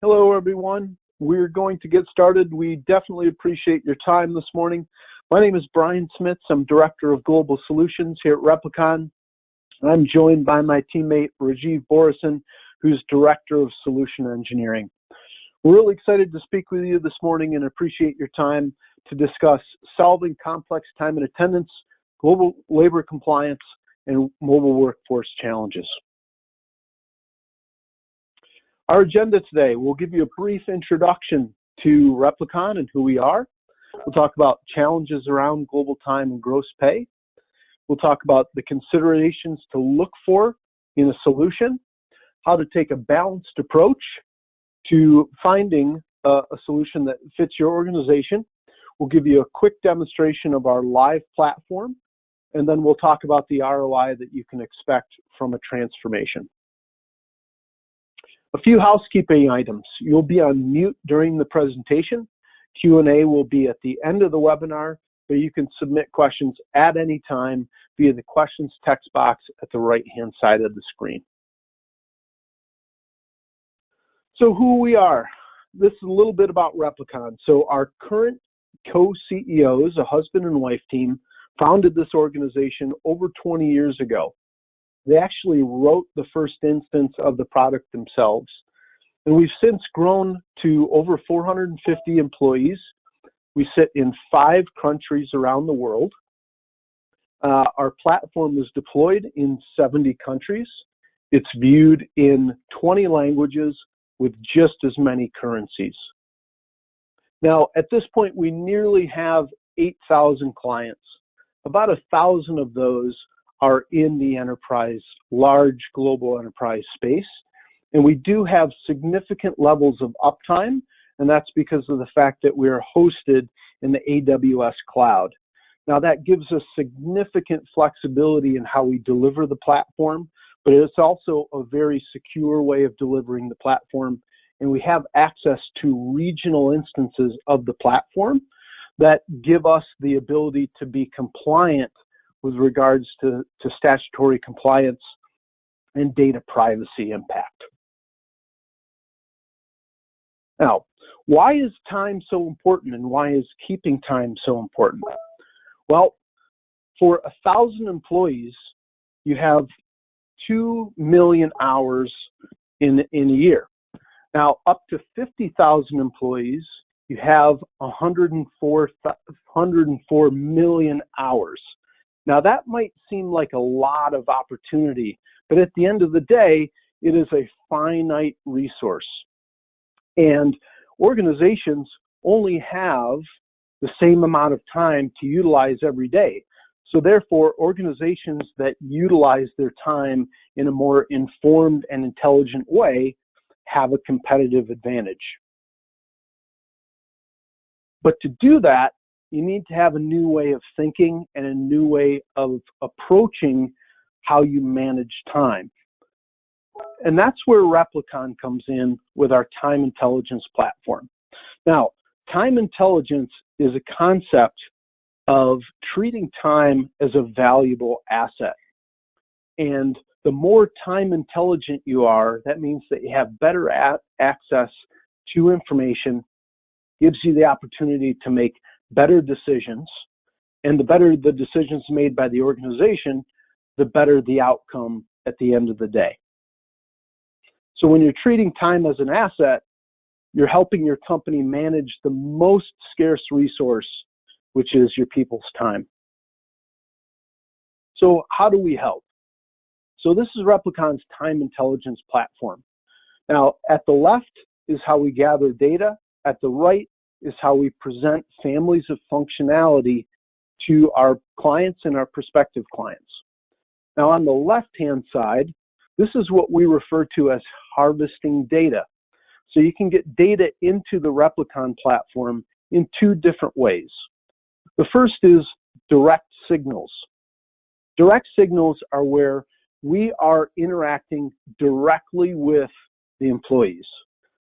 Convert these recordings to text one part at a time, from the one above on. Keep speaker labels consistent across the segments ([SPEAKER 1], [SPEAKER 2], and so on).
[SPEAKER 1] Hello, everyone. We're going to get started. We definitely appreciate your time this morning. My name is Brian Smits. I'm Director of Global Solutions here at Replicon. I'm joined by my teammate, Rajiv Borison, who's Director of Solution Engineering. We're really excited to speak with you this morning and appreciate your time to discuss solving complex time and attendance, global labor compliance, and mobile workforce challenges. Our agenda today, we'll give you a brief introduction to Replicon and who we are. We'll talk about challenges around global time and gross pay. We'll talk about the considerations to look for in a solution, how to take a balanced approach to finding a solution that fits your organization. We'll give you a quick demonstration of our live platform, and then we'll talk about the ROI that you can expect from a transformation. A few housekeeping items. You'll be on mute during the presentation. Q&A will be at the end of the webinar, but you can submit questions at any time via the questions text box at the right-hand side of the screen. So who we are. This is a little bit about Replicon. So our current co-CEOs, a husband and wife team, founded this organization over 20 years ago. They actually wrote the first instance of the product themselves. And we've since grown to over 450 employees. We sit in 5 countries around the world. Our platform is deployed in 70 countries. It's viewed in 20 languages with just as many currencies. Now, at this point, we nearly have 8,000 clients. About 1,000 of those are in the enterprise, large global enterprise space. And we do have significant levels of uptime, and that's because of the fact that we are hosted in the AWS cloud. Now that gives us significant flexibility in how we deliver the platform, but it's also a very secure way of delivering the platform. And we have access to regional instances of the platform that give us the ability to be compliant with regards to statutory compliance and data privacy impact. Now, why is time so important and why is keeping time so important? Well, for 1,000 employees, you have 2 million hours in a year. Now, up to 50,000 employees, you have 104 million hours. Now that might seem like a lot of opportunity, but at the end of the day, it is a finite resource. And organizations only have the same amount of time to utilize every day. So therefore, organizations that utilize their time in a more informed and intelligent way have a competitive advantage. But to do that, you need to have a new way of thinking and a new way of approaching how you manage time. And that's where Replicon comes in with our time intelligence platform. Now, time intelligence is a concept of treating time as a valuable asset. And the more time intelligent you are, that means that you have better access to information, gives you the opportunity to make better decisions, and the better the decisions made by the organization, the better the outcome at the end of the day. So when you're treating time as an asset, you're helping your company manage the most scarce resource, which is your people's time. So how do we help? So this is Replicon's time intelligence platform. Now, at the left is how we gather data. At the right is how we present families of functionality to our clients and our prospective clients. Now, on the left-hand side, this is what we refer to as harvesting data. So you can get data into the Replicon platform in 2 different ways. The first is direct signals. Direct signals are where we are interacting directly with the employees.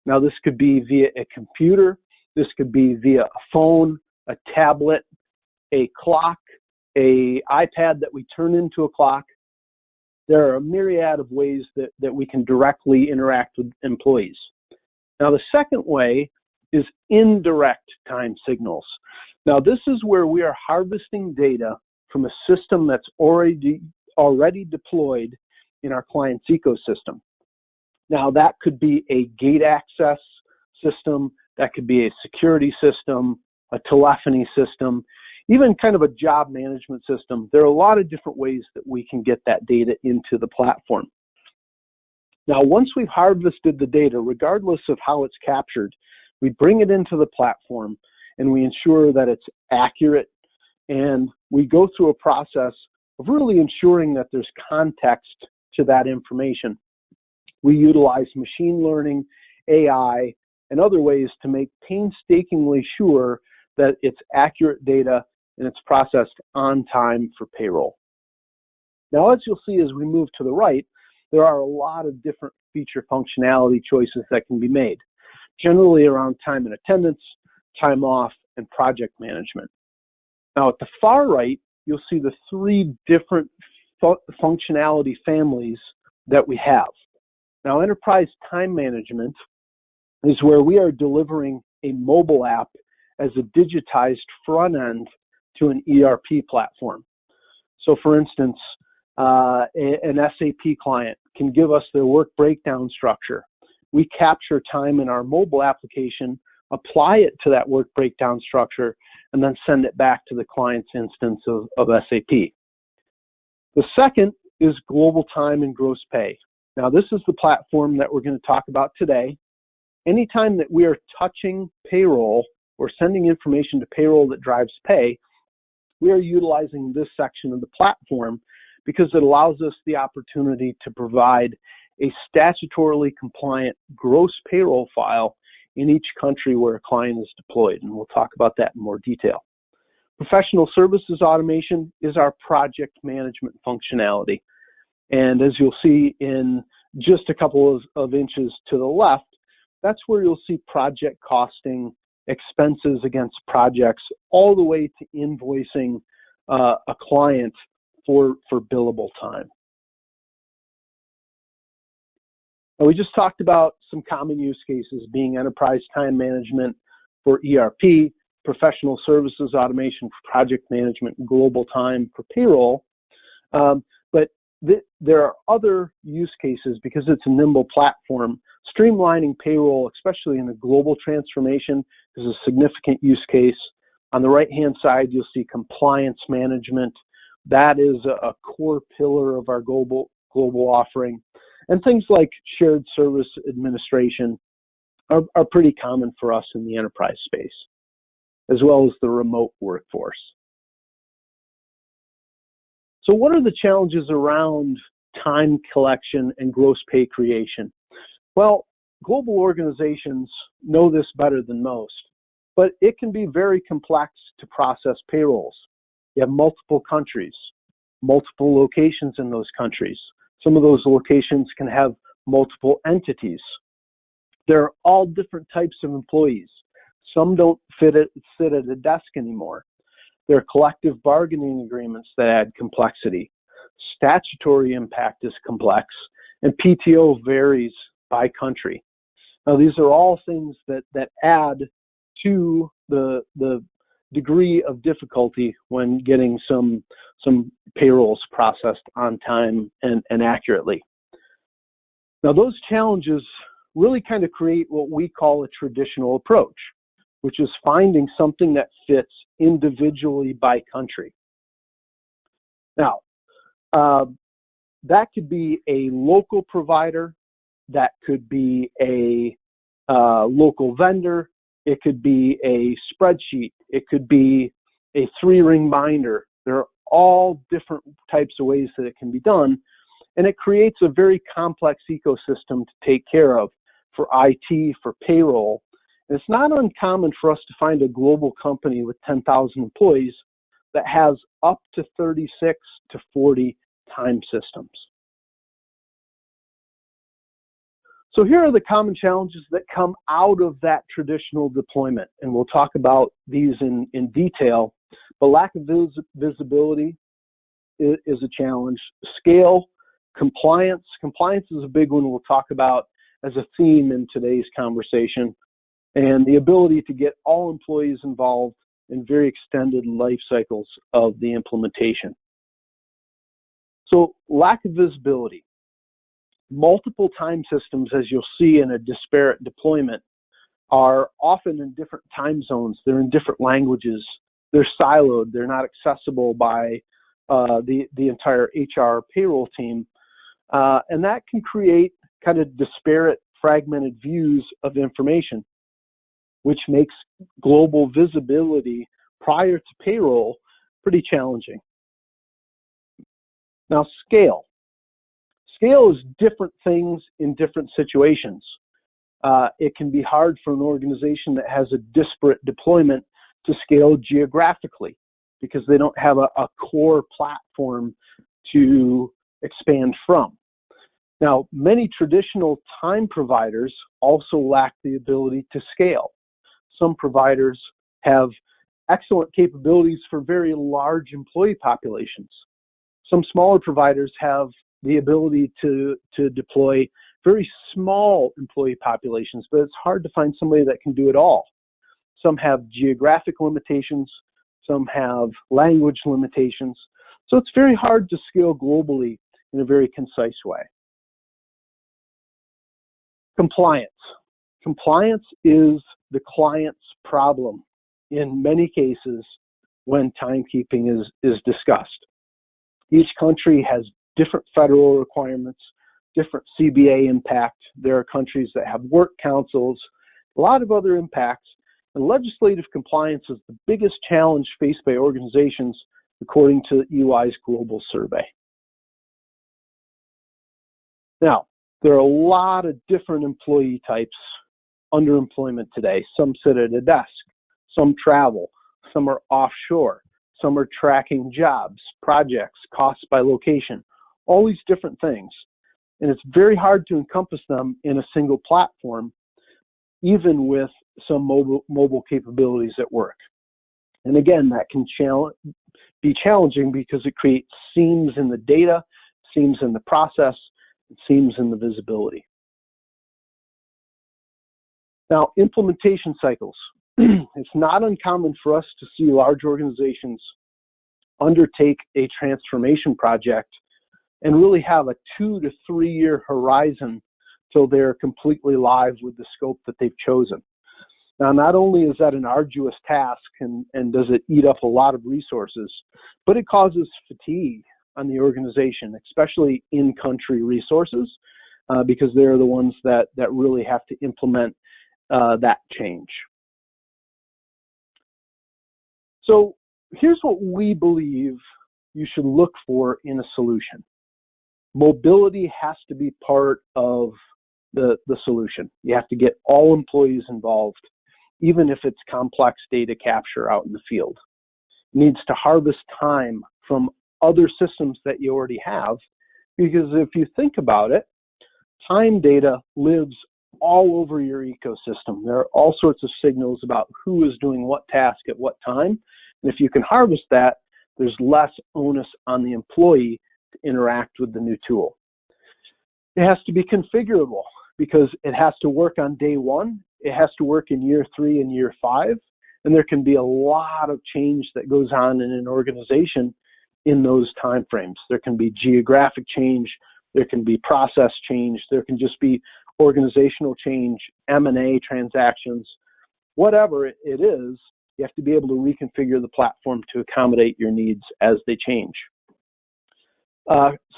[SPEAKER 1] Now, this could be via a computer, this could be via a phone, a tablet, a clock, an iPad that we turn into a clock. There are a myriad of ways that we can directly interact with employees. Now, the second way is indirect time signals. Now, this is where we are harvesting data from a system that's already deployed in our client's ecosystem. Now, that could be a gate access system, that could be a security system, a telephony system, even kind of a job management system. There are a lot of different ways that we can get that data into the platform. Now, once we've harvested the data, regardless of how it's captured, we bring it into the platform and we ensure that it's accurate, and we go through a process of really ensuring that there's context to that information. We utilize machine learning, AI, and other ways to make painstakingly sure that it's accurate data and it's processed on time for payroll. Now, as you'll see as we move to the right, there are a lot of different feature functionality choices that can be made, generally around time and attendance, time off, and project management. Now, at the far right, you'll see the three different functionality families that we have. Now, enterprise time management is where we are delivering a mobile app as a digitized front end to an ERP platform. So, for instance, an SAP client can give us their work breakdown structure. We capture time in our mobile application, apply it to that work breakdown structure, and then send it back to the client's instance of SAP. The second is global time and gross pay. Now, this is the platform that we're going to talk about today. Anytime that we are touching payroll or sending information to payroll that drives pay, we are utilizing this section of the platform because it allows us the opportunity to provide a statutorily compliant gross payroll file in each country where a client is deployed, and we'll talk about that in more detail. Professional services automation is our project management functionality, and as you'll see in just a couple of inches to the left, that's where you'll see project costing, expenses against projects, all the way to invoicing a client for billable time. Now, we just talked about some common use cases being enterprise time management for ERP, professional services automation for project management, and global time for payroll. But there are other use cases because it's a nimble platform. Streamlining payroll, especially in a global transformation, is a significant use case. On the right-hand side, you'll see compliance management. That is a core pillar of our global offering. And things like shared service administration are pretty common for us in the enterprise space, as well as the remote workforce. So what are the challenges around time collection and gross pay creation? Well, global organizations know this better than most, but it can be very complex to process payrolls. You have multiple countries, multiple locations in those countries. Some of those locations can have multiple entities. There are all different types of employees. Some don't sit at a desk anymore. There are collective bargaining agreements that add complexity. Statutory impact is complex, and PTO varies by country. Now, these are all things that add to the degree of difficulty when getting some payrolls processed on time and accurately. Now, those challenges really kind of create what we call a traditional approach, which is finding something that fits individually by country. Now, that could be a local provider, that could be a local vendor, it could be a spreadsheet, it could be a 3-ring binder. There are all different types of ways that it can be done, and it creates a very complex ecosystem to take care of for IT, for payroll. And it's not uncommon for us to find a global company with 10,000 employees that has up to 36 to 40 time systems. So here are the common challenges that come out of that traditional deployment, and we'll talk about these in detail. But lack of visibility is a challenge. Scale, compliance. Compliance is a big one we'll talk about, as a theme in today's conversation, and the ability to get all employees involved in very extended life cycles of the implementation. So lack of visibility. Multiple time systems, as you'll see in a disparate deployment, are often in different time zones. They're in different languages. They're siloed. They're not accessible by the entire HR payroll team. And that can create kind of disparate, fragmented views of information, which makes global visibility prior to payroll pretty challenging. Now, scale. Scale is different things in different situations. It can be hard for an organization that has a disparate deployment to scale geographically because they don't have a core platform to expand from. Now, many traditional time providers also lack the ability to scale. Some providers have excellent capabilities for very large employee populations. Some smaller providers have the ability to deploy very small employee populations, but it's hard to find somebody that can do it all. Some have geographic limitations, some have language limitations. So it's very hard to scale globally in a very concise way. Compliance. Compliance is the client's problem in many cases when timekeeping is discussed. Each country has different federal requirements, different CBA impact. There are countries that have work councils, a lot of other impacts, and legislative compliance is the biggest challenge faced by organizations according to EY's global survey. Now, there are a lot of different employee types under employment today. Some sit at a desk, some travel, some are offshore, some are tracking jobs, projects, costs by location, all these different things. And it's very hard to encompass them in a single platform, even with some mobile capabilities at work. And again, that can be challenging because it creates seams in the data, seams in the process, seams in the visibility. Now, implementation cycles. It's not uncommon for us to see large organizations undertake a transformation project and really have a 2 to 3 year horizon till they're completely live with the scope that they've chosen. Now, not only is that an arduous task and does it eat up a lot of resources, but it causes fatigue on the organization, especially in-country resources, because they're the ones that really have to implement that change. So here's what we believe you should look for in a solution. Mobility has to be part of the solution. You have to get all employees involved, even if it's complex data capture out in the field. It needs to harvest time from other systems that you already have, because if you think about it, time data lives all over your ecosystem. There are all sorts of signals about who is doing what task at what time. And if you can harvest that, there's less onus on the employee to interact with the new tool. It has to be configurable because it has to work on day one. It has to work in year 3 and year 5. And there can be a lot of change that goes on in an organization in those time frames. There can be geographic change. There can be process change. There can just be organizational change, M&A transactions, whatever it is. You have to be able to reconfigure the platform to accommodate your needs as they change.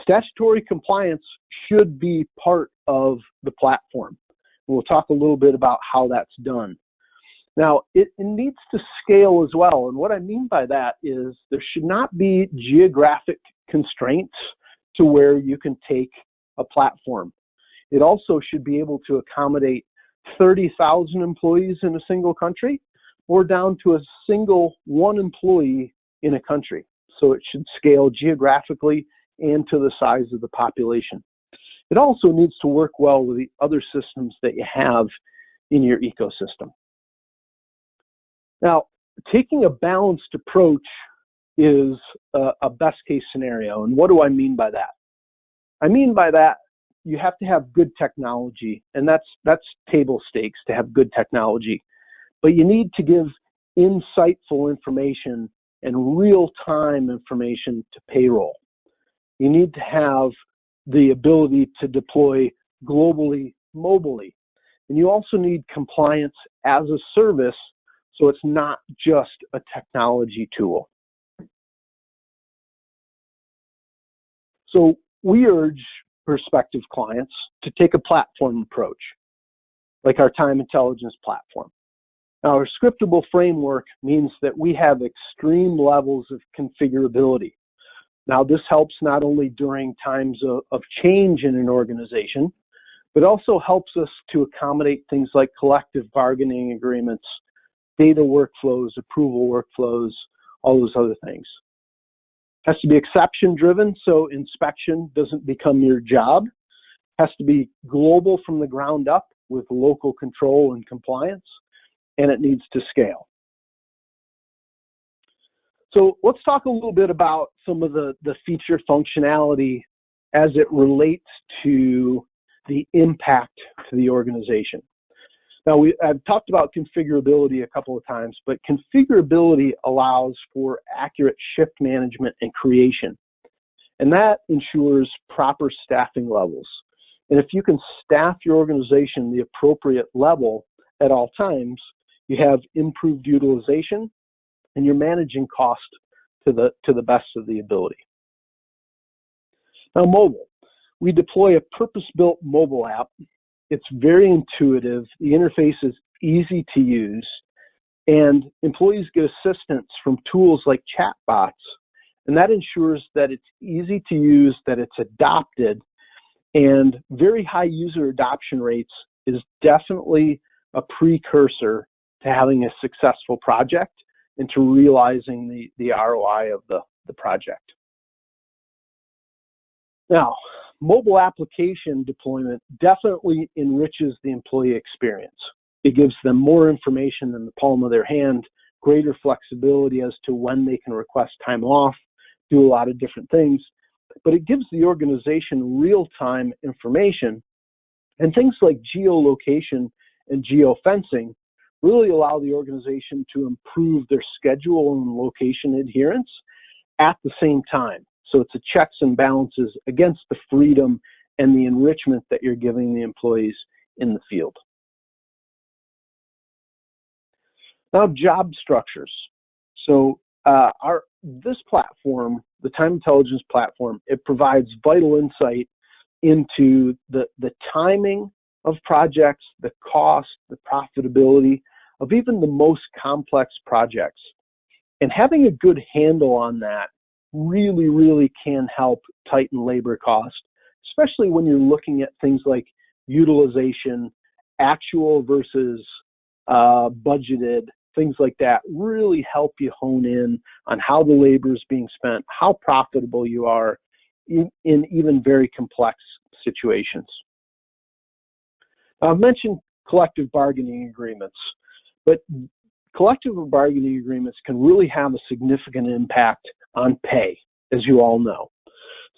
[SPEAKER 1] Statutory compliance should be part of the platform. We'll talk a little bit about how that's done. Now, it needs to scale as well. And what I mean by that is there should not be geographic constraints to where you can take a platform. It also should be able to accommodate 30,000 employees in a single country or down to a single one employee in a country. So it should scale geographically and to the size of the population. It also needs to work well with the other systems that you have in your ecosystem. Now, taking a balanced approach is a best case scenario. And what do I mean by that? I mean by that you have to have good technology, and that's table stakes to have good technology. But you need to give insightful information and real-time information to payroll. You need to have the ability to deploy globally, mobilely. And you also need compliance as a service, so it's not just a technology tool. So we urge prospective clients to take a platform approach, like our time intelligence platform. Now, our scriptable framework means that we have extreme levels of configurability. Now, this helps not only during times of change in an organization, but also helps us to accommodate things like collective bargaining agreements, data workflows, approval workflows, all those other things. It has to be exception driven, so inspection doesn't become your job. It has to be global from the ground up with local control and compliance, and it needs to scale. So let's talk a little bit about some of the feature functionality as it relates to the impact to the organization. Now, I've talked about configurability a couple of times, but configurability allows for accurate shift management and creation, and that ensures proper staffing levels. And if you can staff your organization the appropriate level at all times, you have improved utilization, and you're managing cost to the best of the ability. Now, mobile. We deploy a purpose-built mobile app. It's very intuitive. The interface is easy to use, and employees get assistance from tools like chatbots, and that ensures that it's easy to use, that it's adopted, and very high user adoption rates is definitely a precursor to having a successful project and to realizing the ROI of the project. Now, mobile application deployment definitely enriches the employee experience. It gives them more information in the palm of their hand, greater flexibility as to when they can request time off, do a lot of different things, but it gives the organization real-time information, and things like geolocation and geofencing really allow the organization to improve their schedule and location adherence at the same time. So it's a checks and balances against the freedom and the enrichment that you're giving the employees in the field. Now, job structures. So this platform, the Time Intelligence platform, it provides vital insight into the timing of projects, the cost, the profitability of even the most complex projects. And having a good handle on that really, really can help tighten labor costs, especially when you're looking at things like utilization, actual versus budgeted, things like that really help you hone in on how the labor is being spent, how profitable you are in even very complex situations. I've mentioned collective bargaining agreements, but collective bargaining agreements can really have a significant impact on pay, as you all know.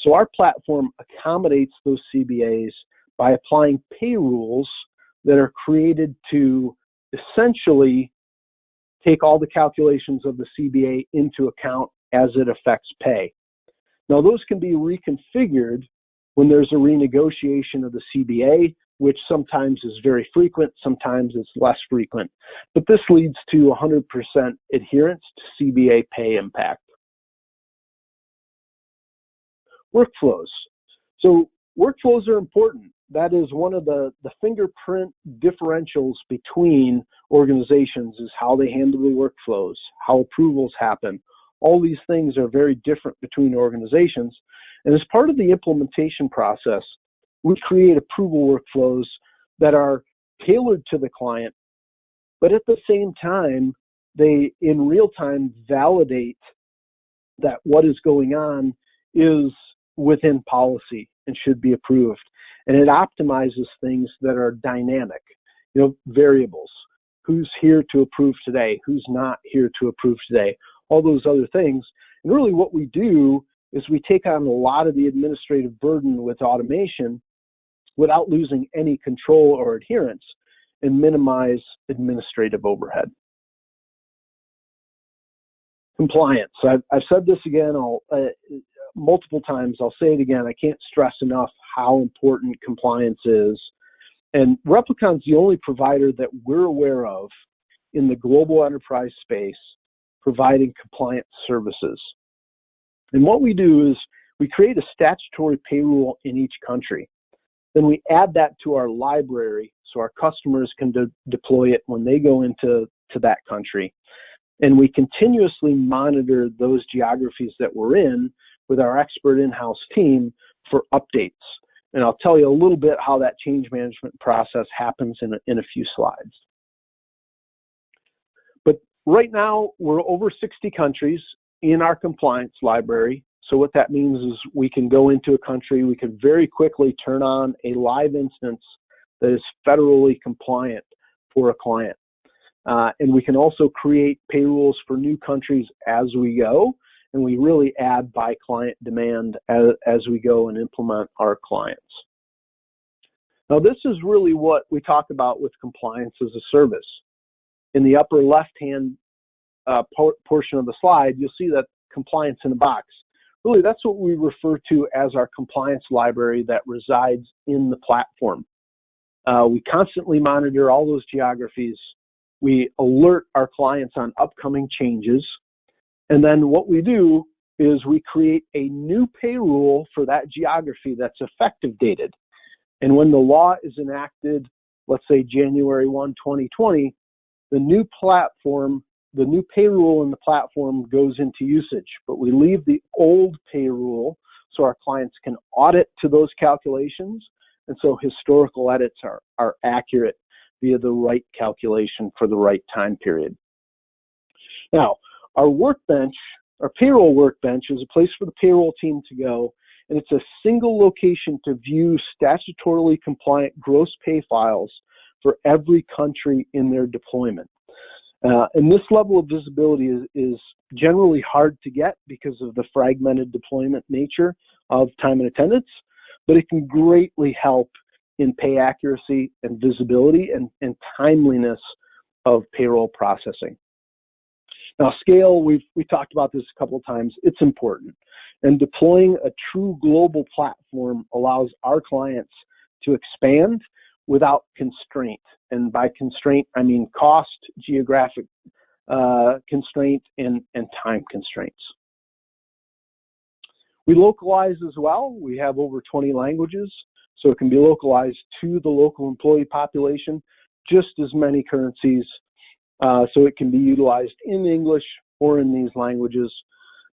[SPEAKER 1] So our platform accommodates those CBAs by applying pay rules that are created to essentially take all the calculations of the CBA into account as it affects pay. Now, those can be reconfigured when there's a renegotiation of the CBA, which sometimes is very frequent, sometimes it's less frequent. But this leads to 100% adherence to CBA pay impact. Workflows. So workflows are important. That is one of the fingerprint differentials between organizations is how they handle the workflows, how approvals happen. All these things are very different between organizations. And as part of the implementation process, we create approval workflows that are tailored to the client, but at the same time, they in real time validate that what is going on is within policy and should be approved. And it optimizes things that are dynamic, variables. Who's here to approve today? Who's not here to approve today? All those other things. And really what we do is we take on a lot of the administrative burden with automation without losing any control or adherence, and minimize administrative overhead. Compliance. I've said this again multiple times. I'll say it again. I can't stress enough how important compliance is. And Replicon's the only provider that we're aware of in the global enterprise space providing compliance services. And what we do is we create a statutory payroll in each country. Then we add that to our library so our customers can deploy it when they go into that country. And we continuously monitor those geographies that we're in with our expert in-house team for updates. And I'll tell you a little bit how that change management process happens in a few slides. But right now, we're over 60 countries in our compliance library. So what that means is we can go into a country, we can very quickly turn on a live instance that is federally compliant for a client. And we can also create payrolls for new countries as we go, and we really add by client demand as we go and implement our clients. Now, this is really what we talk about with compliance as a service. In the upper left-hand portion of the slide, you'll see that compliance in a box. Really, that's what we refer to as our compliance library that resides in the platform. We constantly monitor all those geographies. We alert our clients on upcoming changes. And then what we do is we create a new payroll for that geography that's effective dated. And when the law is enacted, let's say January 1, 2020, the new platform, the new payroll in the platform goes into usage. But we leave the old payroll so our clients can audit to those calculations. And so historical edits are accurate via the right calculation for the right time period. Now, our workbench, our payroll workbench, is a place for the payroll team to go, and it's a single location to view statutorily compliant gross pay files for every country in their deployment. And this level of visibility is generally hard to get because of the fragmented deployment nature of time and attendance, but it can greatly help in pay accuracy and visibility and timeliness of payroll processing. Now, scale, we talked about this a couple of times. It's important. And deploying a true global platform allows our clients to expand without constraint. And by constraint, I mean cost, geographic constraint, and time constraints. We localize as well. We have over 20 languages, so it can be localized to the local employee population, just as many currencies, so it can be utilized in English or in these languages.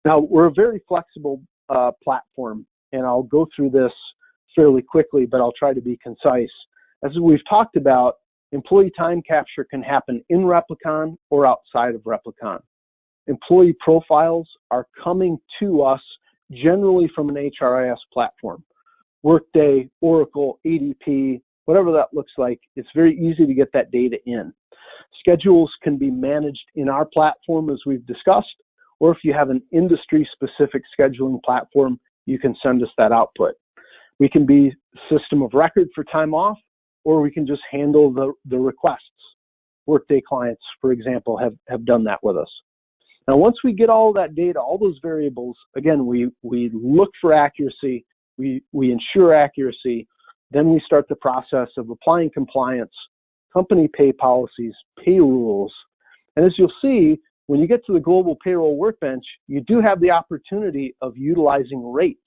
[SPEAKER 1] Now, we're a very flexible platform, and I'll go through this fairly quickly, but I'll try to be concise. As we've talked about, employee time capture can happen in Replicon or outside of Replicon. Employee profiles are coming to us generally from an HRIS platform. Workday, Oracle, ADP, whatever that looks like, it's very easy to get that data in. Schedules can be managed in our platform, as we've discussed, or if you have an industry-specific scheduling platform, you can send us that output. We can be system of record for time off, or we can just handle the requests. Workday clients, for example, have done that with us. Now, once we get all that data, all those variables, again, we look for accuracy, we ensure accuracy, then we start the process of applying compliance, company pay policies, pay rules. And as you'll see, when you get to the global payroll workbench, you do have the opportunity of utilizing rates.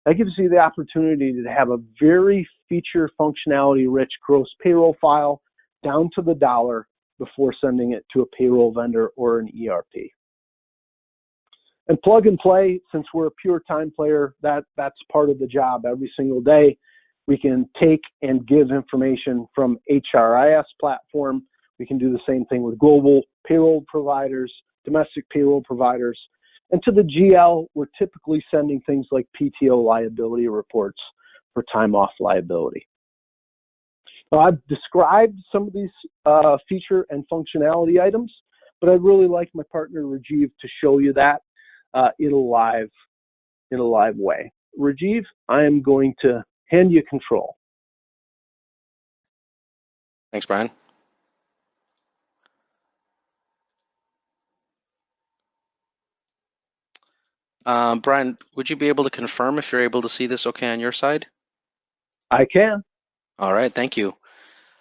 [SPEAKER 1] That gives you the opportunity to have a very feature functionality rich gross payroll file down to the dollar before sending it to a payroll vendor or an ERP. And plug and play, since we're a pure time player, that's part of the job every single day. We can take and give information from HRIS platform. We can do the same thing with global payroll providers, domestic payroll providers. And to the GL, we're typically sending things like PTO liability reports for time off liability. Now, I've described some of these feature and functionality items, but I'd really like my partner Rajiv to show you that in a live way. Rajiv, I am going to hand you control.
[SPEAKER 2] Thanks, Brian. Brian, would you be able to confirm if you're able to see this okay on your side?
[SPEAKER 1] I can.
[SPEAKER 2] All right, thank you.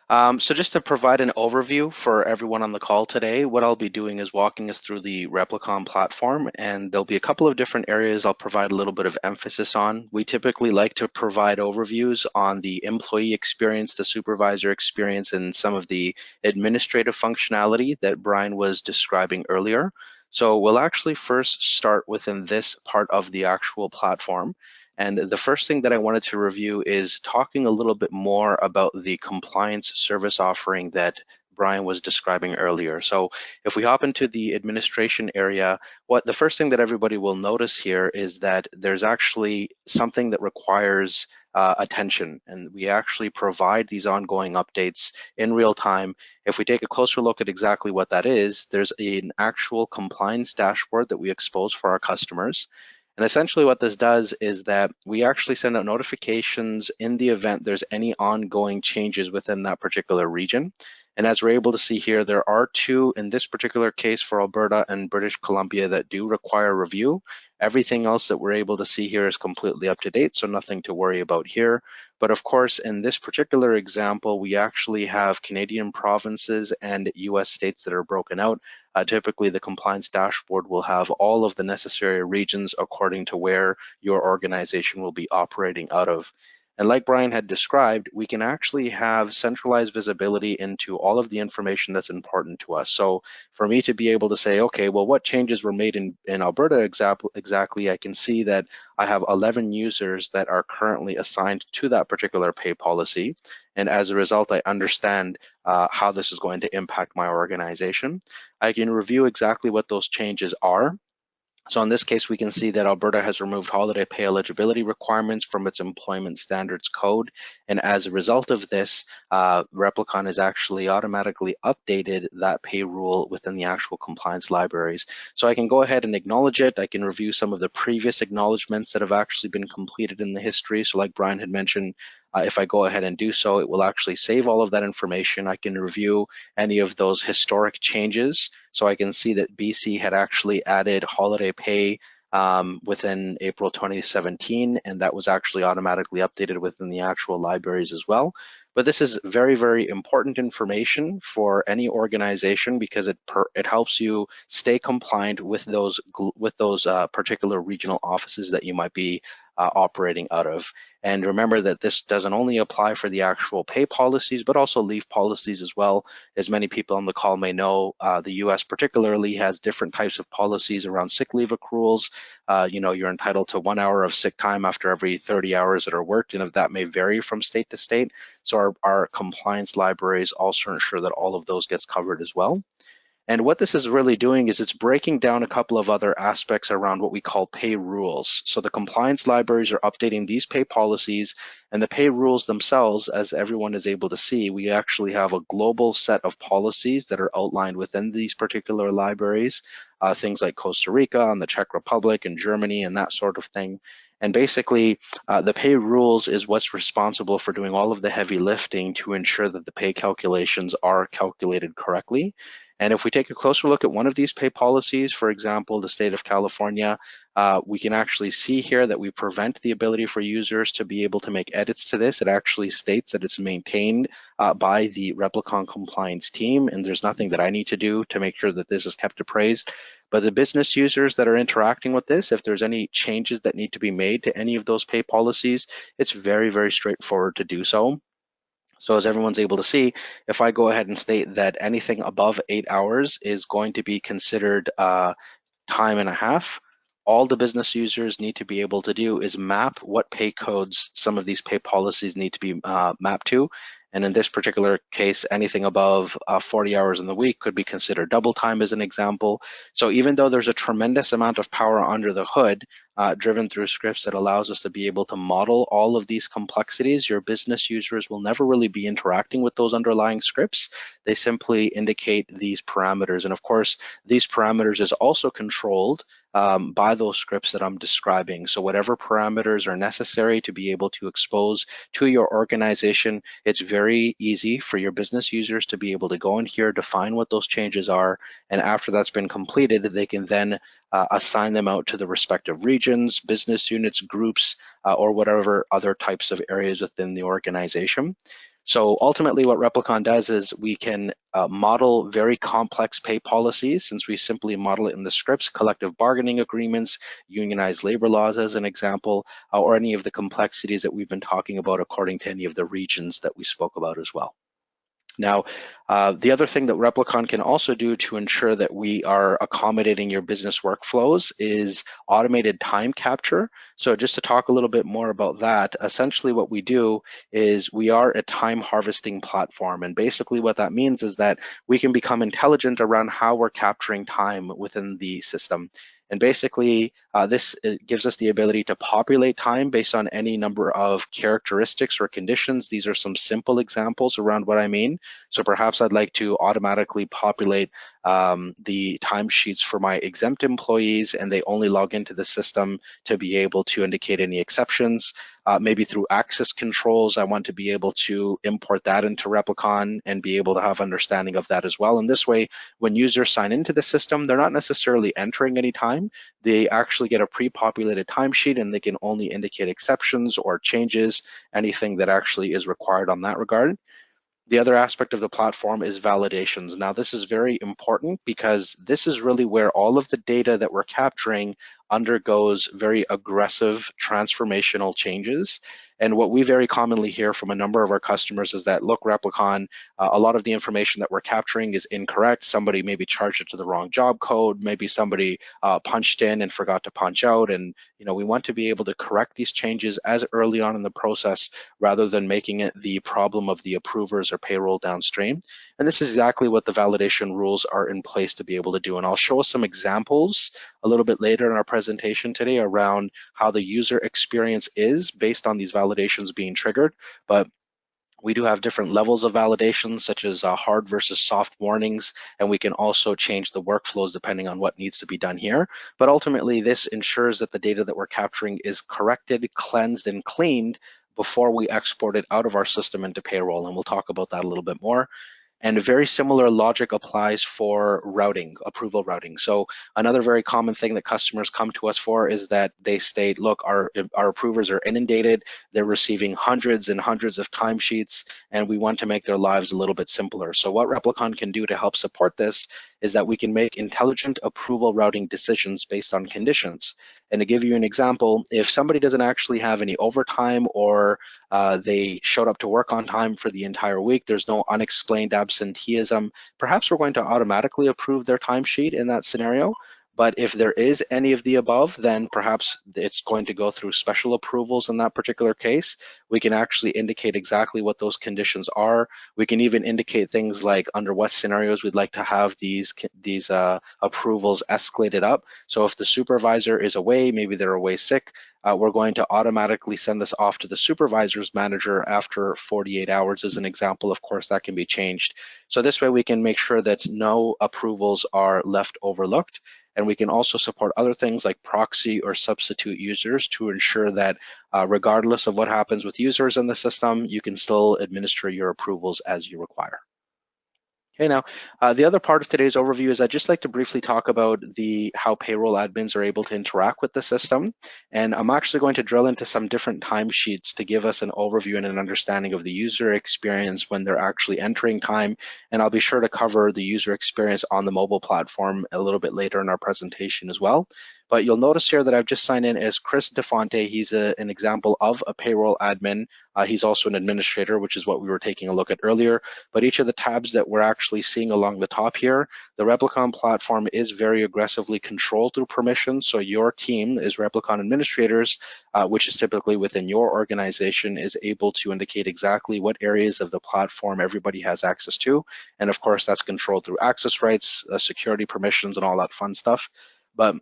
[SPEAKER 2] So just to provide an overview for everyone on the call today, what I'll be doing is walking us through the Replicon platform, and there'll be a couple of different areas I'll provide a little bit of emphasis on. We typically like to provide overviews on the employee experience, the supervisor experience, and some of the administrative functionality that Brian was describing earlier. So we'll actually first start within this part of the actual platform. And the first thing that I wanted to review is talking a little bit more about the compliance service offering that Brian was describing earlier. So if we hop into the administration area, what the first thing that everybody will notice here is that there's actually something that requires attention, and we actually provide these ongoing updates in real time. If we take a closer look at exactly what that is, there's an actual compliance dashboard that we expose for our customers. And essentially what this does is that we actually send out notifications in the event there's any ongoing changes within that particular region. And as we're able to see here, there are two in this particular case for Alberta and British Columbia that do require review. Everything else that we're able to see here is completely up to date, so nothing to worry about here. But of course, in this particular example, we actually have Canadian provinces and US states that are broken out. Typically, the compliance dashboard will have all of the necessary regions according to where your organization will be operating out of. And like Brian had described, we can actually have centralized visibility into all of the information that's important to us. So for me to be able to say, okay, well, what changes were made in Alberta exactly, I can see that I have 11 users that are currently assigned to that particular pay policy. And as a result, I understand how this is going to impact my organization. I can review exactly what those changes are. So in this case, we can see that Alberta has removed holiday pay eligibility requirements from its employment standards code. And as a result of this, Replicon has actually automatically updated that pay rule within the actual compliance libraries. So I can go ahead and acknowledge it. I can review some of the previous acknowledgements that have actually been completed in the history. So like Brian had mentioned, if I go ahead and do so, it will actually save all of that information. I can review any of those historic changes. So I can see that BC had actually added holiday pay within April 2017, and that was actually automatically updated within the actual libraries as well. But this is very, very important information for any organization because it helps you stay compliant with those particular regional offices that you might be operating out of. And remember that this doesn't only apply for the actual pay policies, but also leave policies as well. As many people on the call may know, the US particularly has different types of policies around sick leave accruals. You're entitled to 1 hour of sick time after every 30 hours that are worked, and that may vary from state to state. So our compliance libraries also ensure that all of those gets covered as well. And what this is really doing is it's breaking down a couple of other aspects around what we call pay rules. So the compliance libraries are updating these pay policies, and the pay rules themselves, as everyone is able to see, we actually have a global set of policies that are outlined within these particular libraries, things like Costa Rica and the Czech Republic and Germany and that sort of thing. And basically, the pay rules is what's responsible for doing all of the heavy lifting to ensure that the pay calculations are calculated correctly. And if we take a closer look at one of these pay policies, for example, the state of California, we can actually see here that we prevent the ability for users to be able to make edits to this. It actually states that it's maintained by the Replicon compliance team, and there's nothing that I need to do to make sure that this is kept appraised. But the business users that are interacting with this, if there's any changes that need to be made to any of those pay policies, it's very, very straightforward to do so. So as everyone's able to see, if I go ahead and state that anything above 8 hours is going to be considered time and a half, all the business users need to be able to do is map what pay codes some of these pay policies need to be mapped to. And in this particular case, anything above 40 hours in the week could be considered double time as an example. So even though there's a tremendous amount of power under the hood, driven through scripts that allows us to be able to model all of these complexities. Your business users will never really be interacting with those underlying scripts. They simply indicate these parameters. And of course, these parameters is also controlled by those scripts that I'm describing. So whatever parameters are necessary to be able to expose to your organization, it's very easy for your business users to be able to go in here, define what those changes are, and after that's been completed, they can then assign them out to the respective regions, business units, groups, or whatever other types of areas within the organization. So ultimately what Replicon does is we can model very complex pay policies, since we simply model it in the scripts, collective bargaining agreements, unionized labor laws as an example, or any of the complexities that we've been talking about according to any of the regions that we spoke about as well. Now, the other thing that Replicon can also do to ensure that we are accommodating your business workflows is automated time capture. So just to talk a little bit more about that, essentially what we do is we are a time harvesting platform. And basically what that means is that we can become intelligent around how we're capturing time within the system. And basically, this gives us the ability to populate time based on any number of characteristics or conditions. These are some simple examples around what I mean. So perhaps I'd like to automatically populate the timesheets for my exempt employees, and they only log into the system to be able to indicate any exceptions. Maybe through access controls, I want to be able to import that into Replicon and be able to have understanding of that as well. And this way, when users sign into the system, they're not necessarily entering any time. They actually get a pre-populated timesheet, and they can only indicate exceptions or changes, anything that actually is required on that regard. The other aspect of the platform is validations. Now, this is very important because this is really where all of the data that we're capturing undergoes very aggressive transformational changes. And what we very commonly hear from a number of our customers is that, look, Replicon, a lot of the information that we're capturing is incorrect. Somebody maybe charged it to the wrong job code. Maybe somebody punched in and forgot to punch out. And we want to be able to correct these changes as early on in the process rather than making it the problem of the approvers or payroll downstream. And this is exactly what the validation rules are in place to be able to do. And I'll show us some examples a little bit later in our presentation today around how the user experience is based on these validations being triggered. But we do have different levels of validation, such as hard versus soft warnings, and we can also change the workflows depending on what needs to be done here. But ultimately, this ensures that the data that we're capturing is corrected, cleansed, and cleaned before we export it out of our system into payroll, and we'll talk about that a little bit more. And a very similar logic applies for routing, approval routing. So another very common thing that customers come to us for is that they state, look, our approvers are inundated, they're receiving hundreds and hundreds of timesheets, and we want to make their lives a little bit simpler. So what Replicon can do to help support this is that we can make intelligent approval routing decisions based on conditions. And to give you an example, if somebody doesn't actually have any overtime or they showed up to work on time for the entire week, there's no unexplained absenteeism, perhaps we're going to automatically approve their timesheet in that scenario. But if there is any of the above, then perhaps it's going to go through special approvals in that particular case. We can actually indicate exactly what those conditions are. We can even indicate things like under what scenarios we'd like to have these approvals escalated up. So if the supervisor is away, maybe they're away sick, we're going to automatically send this off to the supervisor's manager after 48 hours as an example. Of course, that can be changed. So this way we can make sure that no approvals are left overlooked. And we can also support other things like proxy or substitute users to ensure that regardless of what happens with users in the system, you can still administer your approvals as you require. Okay, now the other part of today's overview is I'd just like to briefly talk about how payroll admins are able to interact with the system. And I'm actually going to drill into some different timesheets to give us an overview and an understanding of the user experience when they're actually entering time. And I'll be sure to cover the user experience on the mobile platform a little bit later in our presentation as well. But you'll notice here that I've just signed in as Chris DeFonte. He's an example of a payroll admin. He's also an administrator, which is what we were taking a look at earlier. But each of the tabs that we're actually seeing along the top here, the Replicon platform is very aggressively controlled through permissions. So your team is Replicon administrators, which is typically within your organization, is able to indicate exactly what areas of the platform everybody has access to. And of course, that's controlled through access rights, security permissions, and all that fun stuff. But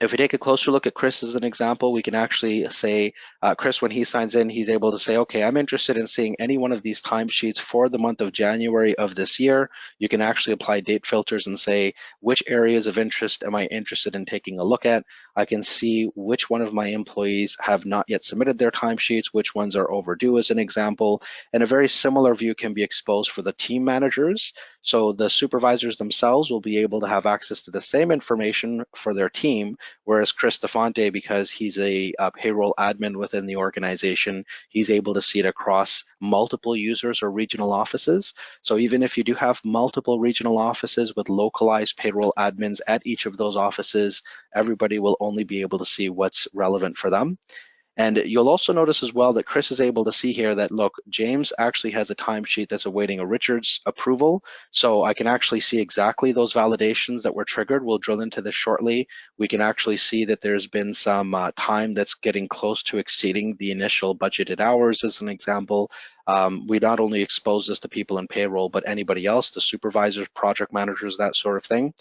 [SPEAKER 2] If we take a closer look at Chris as an example, we can actually say, Chris, when he signs in, he's able to say, okay, I'm interested in seeing any one of these timesheets for the month of January of this year. You can actually apply date filters and say, which areas of interest am I interested in taking a look at? I can see which one of my employees have not yet submitted their timesheets, which ones are overdue as an example. And a very similar view can be exposed for the team managers. So the supervisors themselves will be able to have access to the same information for their team, whereas Chris DeFonte, because he's a payroll admin within the organization, he's able to see it across multiple users or regional offices. So even if you do have multiple regional offices with localized payroll admins at each of those offices, everybody will only be able to see what's relevant for them. And you'll also notice as well that Chris is able to see here that, look, James actually has a timesheet that's awaiting a Richard's approval. So I can actually see exactly those validations that were triggered. We'll drill into this shortly. We can actually see that there's been some time that's getting close to exceeding the initial budgeted hours, as an example. We not only expose this to people in payroll, but anybody else, the supervisors, project managers, that sort of thing.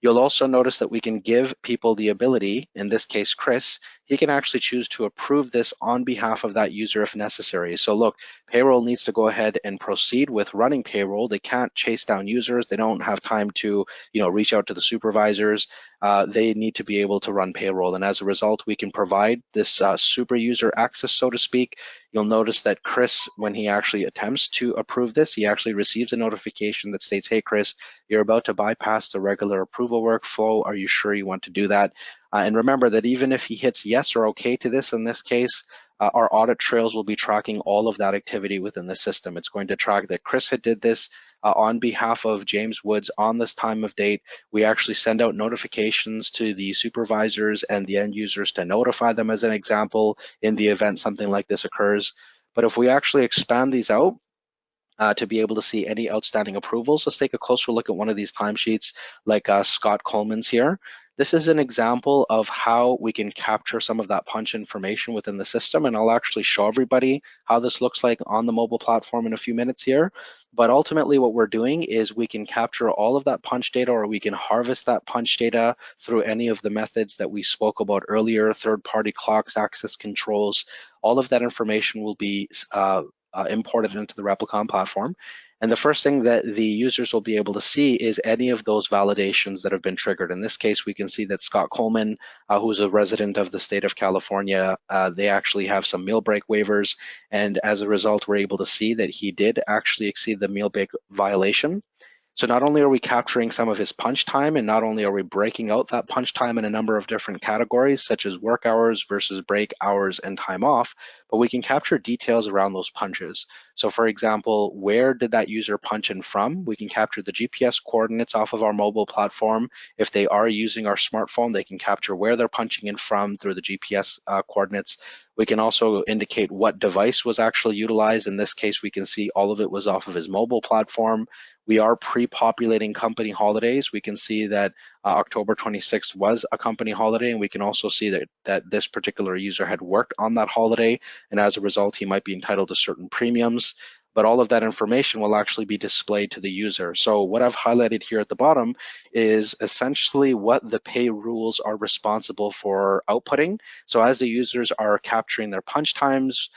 [SPEAKER 2] You'll also notice that we can give people the ability, in this case, Chris, he can actually choose to approve this on behalf of that user if necessary. So look, payroll needs to go ahead and proceed with running payroll. They can't chase down users. They don't have time to, reach out to the supervisors. They need to be able to run payroll. And as a result, we can provide this super user access, so to speak. You'll notice that Chris, when he actually attempts to approve this, he actually receives a notification that states, hey, Chris, you're about to bypass the regular approval workflow. Are you sure you want to do that? And remember that even if he hits yes or okay to this, in this case, our audit trails will be tracking all of that activity within the system. It's going to track that Chris had did this on behalf of James Woods on this time of date. We actually send out notifications to the supervisors and the end users to notify them, as an example, in the event something like this occurs. But if we actually expand these out, to be able to see any outstanding approvals. Let's take a closer look at one of these timesheets, like Scott Coleman's here. This is an example of how we can capture some of that punch information within the system, and I'll actually show everybody how this looks like on the mobile platform in a few minutes here. But ultimately what we're doing is we can capture all of that punch data, or we can harvest that punch data through any of the methods that we spoke about earlier, third-party clocks, access controls. All of that information will be imported into the Replicon platform. And the first thing that the users will be able to see is any of those validations that have been triggered. In this case, we can see that Scott Coleman, who's a resident of the state of California, they actually have some meal break waivers. And as a result, we're able to see that he did actually exceed the meal break violation. So not only are we capturing some of his punch time, and not only are we breaking out that punch time in a number of different categories, such as work hours versus break hours and time off, but we can capture details around those punches. So for example, where did that user punch in from? We can capture the GPS coordinates off of our mobile platform. If they are using our smartphone, they can capture where they're punching in from through the GPS coordinates. We can also indicate what device was actually utilized. In this case, we can see all of it was off of his mobile platform. We are pre-populating company holidays. We can see that October 26th was a company holiday, and we can also see that this particular user had worked on that holiday, and as a result, he might be entitled to certain premiums. But all of that information will actually be displayed to the user. So what I've highlighted here at the bottom is essentially what the pay rules are responsible for outputting. So as the users are capturing their punch times,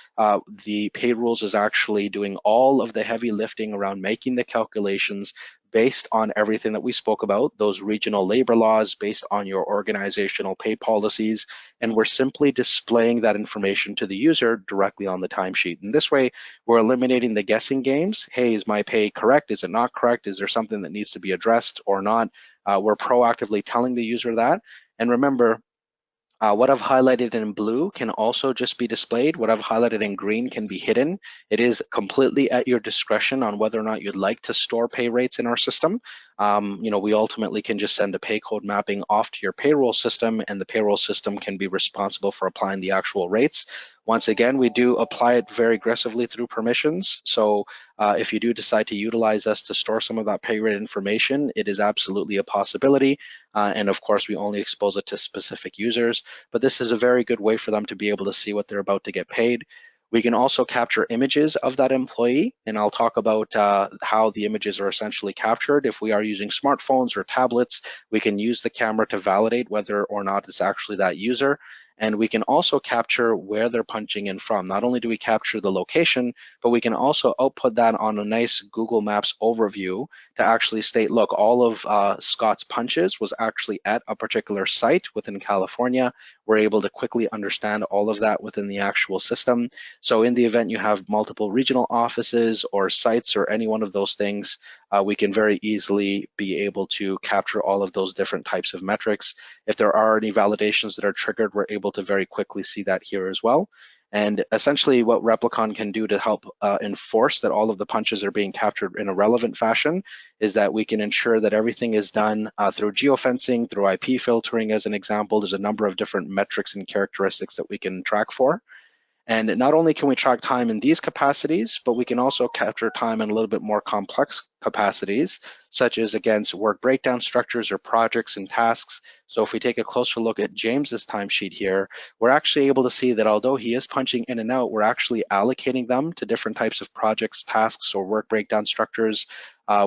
[SPEAKER 2] the pay rules is actually doing all of the heavy lifting around making the calculations based on everything that we spoke about, those regional labor laws, based on your organizational pay policies, and we're simply displaying that information to the user directly on the timesheet. And this way, we're eliminating the guessing games. Hey, is my pay correct? Is it not correct? Is there something that needs to be addressed or not? We're proactively telling the user that. And remember, what I've highlighted in blue can also just be displayed. What I've highlighted in green can be hidden. It is completely at your discretion on whether or not you'd like to store pay rates in our system. We ultimately can just send a pay code mapping off to your payroll system, and the payroll system can be responsible for applying the actual rates. Once again, we do apply it very aggressively through permissions. So if you do decide to utilize us to store some of that pay rate information, it is absolutely a possibility. And of course, we only expose it to specific users, but this is a very good way for them to be able to see what they're about to get paid. We can also capture images of that employee, and I'll talk about how the images are essentially captured. If we are using smartphones or tablets, we can use the camera to validate whether or not it's actually that user. And we can also capture where they're punching in from. Not only do we capture the location, but we can also output that on a nice Google Maps overview to actually state, look, all of Scott's punches was actually at a particular site within California. We're able to quickly understand all of that within the actual system. So in the event you have multiple regional offices or sites or any one of those things, we can very easily be able to capture all of those different types of metrics. If there are any validations that are triggered, we're able to very quickly see that here as well. And essentially what Replicon can do to help enforce that all of the punches are being captured in a relevant fashion is that we can ensure that everything is done through geofencing, through IP filtering as an example. There's a number of different metrics and characteristics that we can track for. And not only can we track time in these capacities, but we can also capture time in a little bit more complex capacities, such as against work breakdown structures or projects and tasks. So if we take a closer look at James's timesheet here, we're actually able to see that although he is punching in and out, we're actually allocating them to different types of projects, tasks, or work breakdown structures.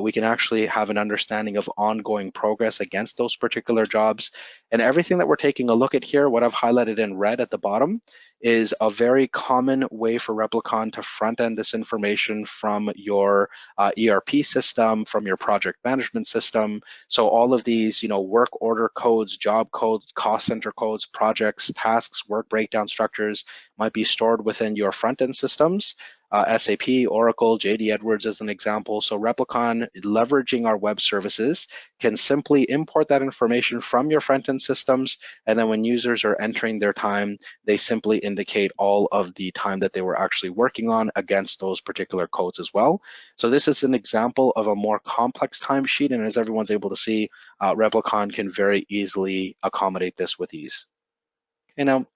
[SPEAKER 2] We can actually have an understanding of ongoing progress against those particular jobs. And everything that we're taking a look at here, what I've highlighted in red at the bottom, is a very common way for Replicon to front end this information from your ERP system, from your project management system. So all of these, work order codes, job codes, cost center codes, projects, tasks, work breakdown structures might be stored within your front end systems. SAP, Oracle, JD Edwards as an example. So Replicon, leveraging our web services, can simply import that information from your front-end systems, and then when users are entering their time, they simply indicate all of the time that they were actually working on against those particular codes as well. So this is an example of a more complex timesheet, and as everyone's able to see, Replicon can very easily accommodate this with ease. Okay, now,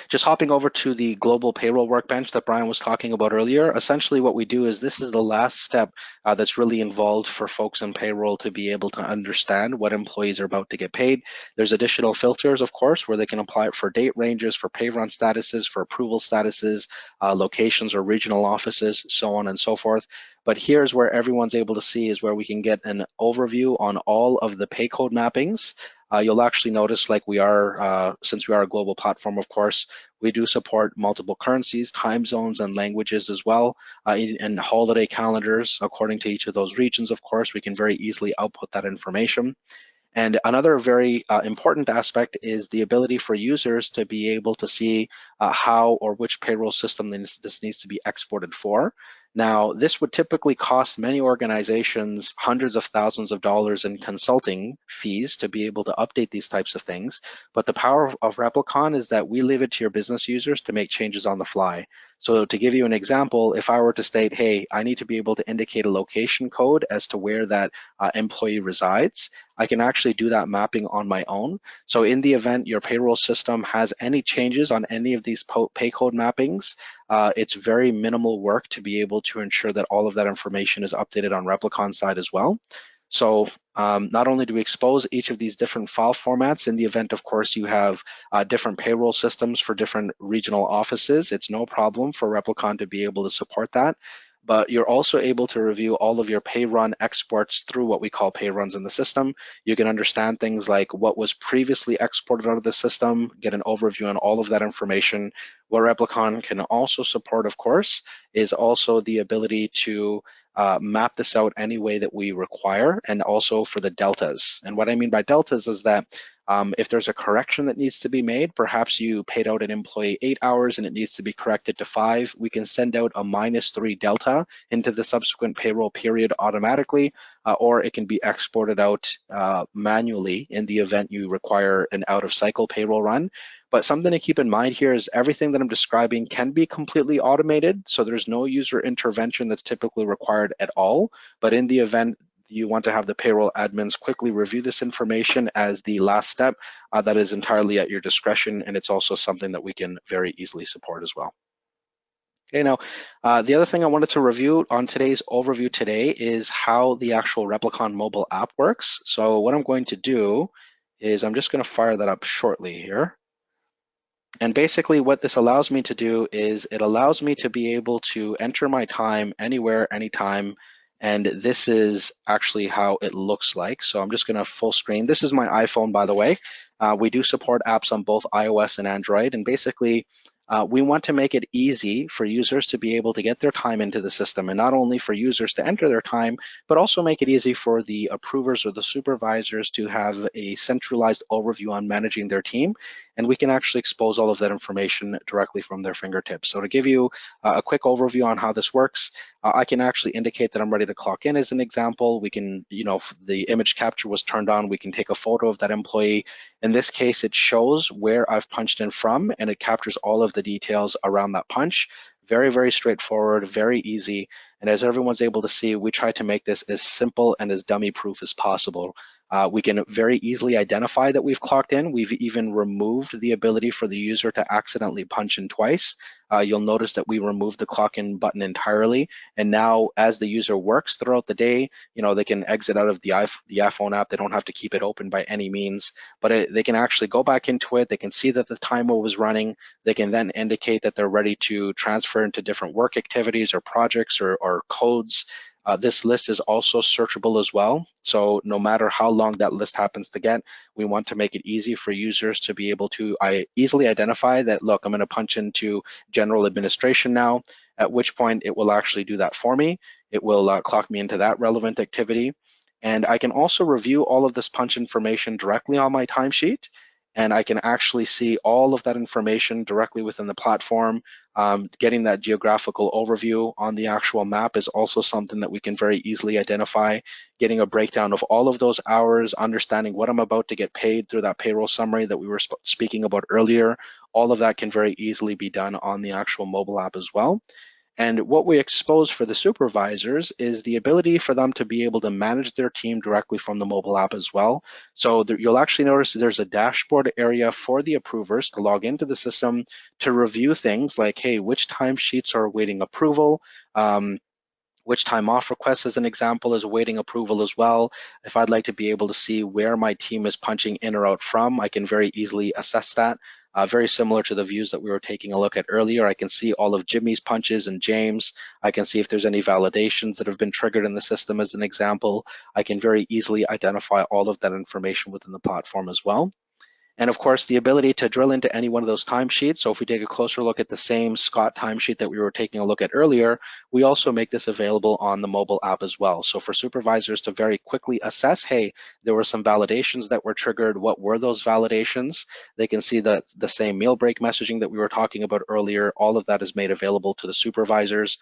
[SPEAKER 2] just hopping over to the global payroll workbench that Brian was talking about earlier, essentially what we do is this is the last step that's really involved for folks in payroll to be able to understand what employees are about to get paid. There's additional filters, of course, where they can apply it for date ranges, for pay run statuses, for approval statuses, locations or regional offices, so on and so forth. But here's where everyone's able to see is where we can get an overview on all of the pay code mappings. You'll actually notice, like we are, since we are a global platform, of course, we do support multiple currencies, time zones, and languages as well, and holiday calendars according to each of those regions. Of course, we can very easily output that information. And another very important aspect is the ability for users to be able to see how or which payroll system this needs to be exported for. Now, this would typically cost many organizations hundreds of thousands of dollars in consulting fees to be able to update these types of things. But the power of Replicon is that we leave it to your business users to make changes on the fly. So to give you an example, if I were to state, hey, I need to be able to indicate a location code as to where that employee resides, I can actually do that mapping on my own. So in the event your payroll system has any changes on any of these pay code mappings, it's very minimal work to be able to ensure that all of that information is updated on Replicon side as well. So not only do we expose each of these different file formats, in the event, of course, you have different payroll systems for different regional offices, it's no problem for Replicon to be able to support that. But you're also able to review all of your pay run exports through what we call pay runs in the system. You can understand things like what was previously exported out of the system, get an overview on all of that information. What Replicon can also support, of course, is also the ability to map this out any way that we require, and also for the deltas. And what I mean by deltas is that if there's a correction that needs to be made, perhaps you paid out an employee 8 hours and it needs to be corrected to 5, we can send out a -3 delta into the subsequent payroll period automatically, or it can be exported out manually in the event you require an out-of-cycle payroll run. But something to keep in mind here is everything that I'm describing can be completely automated, so there's no user intervention that's typically required at all. But in the event you want to have the payroll admins quickly review this information as the last step, that is entirely at your discretion, and it's also something that we can very easily support as well. Okay, now, the other thing I wanted to review on today's overview today is how the actual Replicon mobile app works. So what I'm going to do is I'm just going to fire that up shortly here. And basically what this allows me to do is it allows me to be able to enter my time anywhere, anytime. And this is actually how it looks like. So I'm just going to full screen. This is my iPhone, by the way. We do support apps on both iOS and Android. And basically, we want to make it easy for users to be able to get their time into the system, and not only for users to enter their time, but also make it easy for the approvers or the supervisors to have a centralized overview on managing their team. And we can actually expose all of that information directly from their fingertips. So to give you a quick overview on how this works, I can actually indicate that I'm ready to clock in as an example. We can, if the image capture was turned on, we can take a photo of that employee. In this case, it shows where I've punched in from, and it captures all of the details around that punch. Very, very straightforward, very easy. And as everyone's able to see, we try to make this as simple and as dummy proof as possible. We can very easily identify that we've clocked in. We've even removed the ability for the user to accidentally punch in twice. You'll notice that we removed the clock in button entirely. And now as the user works throughout the day, they can exit out of the iPhone app. They don't have to keep it open by any means, but they can actually go back into it. They can see that the timer was running. They can then indicate that they're ready to transfer into different work activities or projects or codes. This list is also searchable as well. So no matter how long that list happens to get, we want to make it easy for users to be able to easily identify that, look, I'm going to punch into general administration now, at which point it will actually do that for me. It will clock me into that relevant activity. And I can also review all of this punch information directly on my timesheet. And I can actually see all of that information directly within the platform. Getting that geographical overview on the actual map is also something that we can very easily identify. Getting a breakdown of all of those hours, understanding what I'm about to get paid through that payroll summary that we were speaking about earlier, all of that can very easily be done on the actual mobile app as well. And what we expose for the supervisors is the ability for them to be able to manage their team directly from the mobile app as well. So you'll actually notice there's a dashboard area for the approvers to log into the system to review things like, hey, which timesheets are awaiting approval? Which time off request, as an example, is awaiting approval as well. If I'd like to be able to see where my team is punching in or out from, I can very easily assess that. Very similar to the views that we were taking a look at earlier. I can see all of Jimmy's punches and James. I can see if there's any validations that have been triggered in the system, as an example. I can very easily identify all of that information within the platform as well. And of course, the ability to drill into any one of those timesheets. So if we take a closer look at the same Scott timesheet that we were taking a look at earlier, we also make this available on the mobile app as well. So for supervisors to very quickly assess, hey, there were some validations that were triggered. What were those validations? They can see the same meal break messaging that we were talking about earlier. All of that is made available to the supervisors.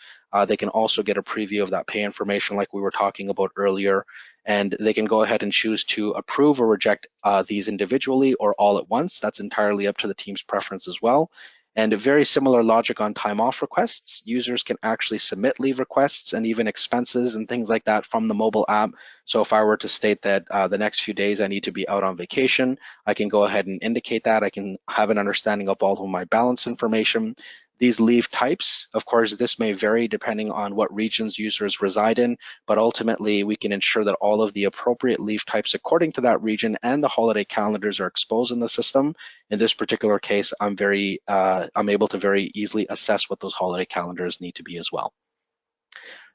[SPEAKER 2] They can also get a preview of that pay information like we were talking about earlier. And they can go ahead and choose to approve or reject these individually or all at once. That's entirely up to the team's preference as well. And a very similar logic on time off requests. Users can actually submit leave requests and even expenses and things like that from the mobile app. So if I were to state that the next few days I need to be out on vacation, I can go ahead and indicate that. I can have an understanding of all of my balance information. These leave types, of course, this may vary depending on what regions users reside in, but ultimately we can ensure that all of the appropriate leave types according to that region and the holiday calendars are exposed in the system. In this particular case, I'm able to very easily assess what those holiday calendars need to be as well.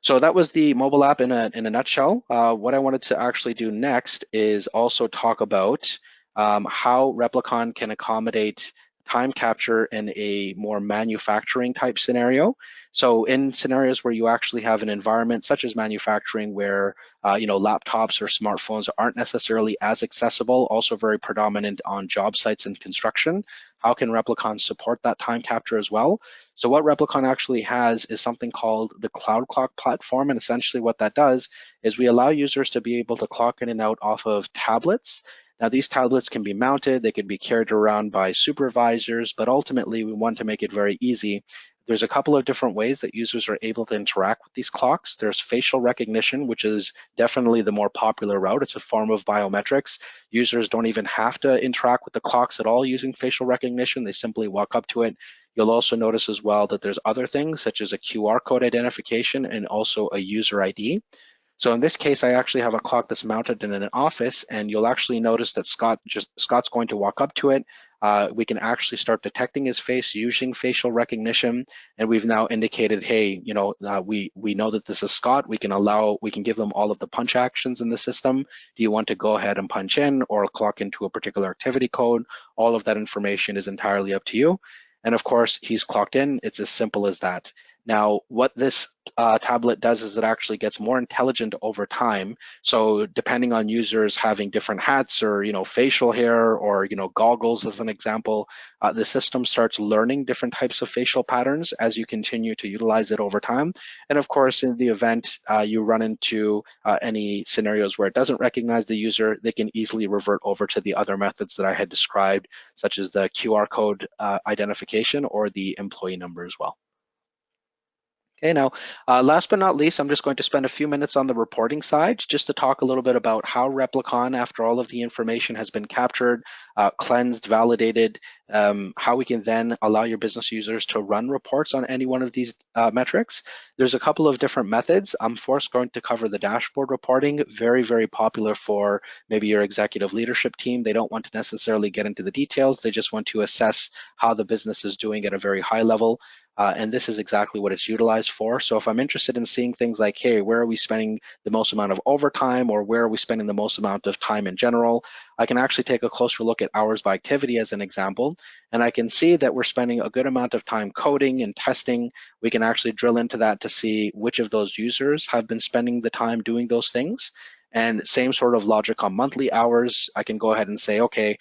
[SPEAKER 2] So that was the mobile app in a nutshell. What I wanted to actually do next is also talk about how Replicon can accommodate time capture in a more manufacturing type scenario. So in scenarios where you actually have an environment such as manufacturing where laptops or smartphones aren't necessarily as accessible, also very predominant on job sites and construction, how can Replicon support that time capture as well? So what Replicon actually has is something called the Cloud Clock platform, and essentially what that does is we allow users to be able to clock in and out off of tablets. Now, these tablets can be mounted, they can be carried around by supervisors, but ultimately we want to make it very easy. There's a couple of different ways that users are able to interact with these clocks. There's facial recognition, which is definitely the more popular route. It's a form of biometrics. Users don't even have to interact with the clocks at all using facial recognition. They simply walk up to it. You'll also notice as well that there's other things such as a QR code identification and also a user ID. So in this case, I actually have a clock that's mounted in an office, and you'll actually notice that Scott's going to walk up to it. we can actually start detecting his face using facial recognition. And we've now indicated, hey, we know that this is Scott. We can give him all of the punch actions in the system. Do you want to go ahead and punch in or clock into a particular activity code? All of that information is entirely up to you. And of course, he's clocked in. It's as simple as that. Now, what this tablet does is it actually gets more intelligent over time. So depending on users having different hats or facial hair or goggles as an example, the system starts learning different types of facial patterns as you continue to utilize it over time. And of course, in the event you run into any scenarios where it doesn't recognize the user, they can easily revert over to the other methods that I had described, such as the QR code identification or the employee number as well. Okay, now, last but not least, I'm just going to spend a few minutes on the reporting side, just to talk a little bit about how Replicon, after all of the information has been captured, cleansed, validated, how we can then allow your business users to run reports on any one of these metrics. There's a couple of different methods. I'm first going to cover the dashboard reporting, very, very popular for maybe your executive leadership team. They don't want to necessarily get into the details. They just want to assess how the business is doing at a very high level. And this is exactly what it's utilized for. So if I'm interested in seeing things like, hey, where are we spending the most amount of overtime, or where are we spending the most amount of time in general, I can actually take a closer look at hours by activity as an example. And I can see that we're spending a good amount of time coding and testing. We can actually drill into that to see which of those users have been spending the time doing those things. And same sort of logic on monthly hours. I can go ahead and say, okay,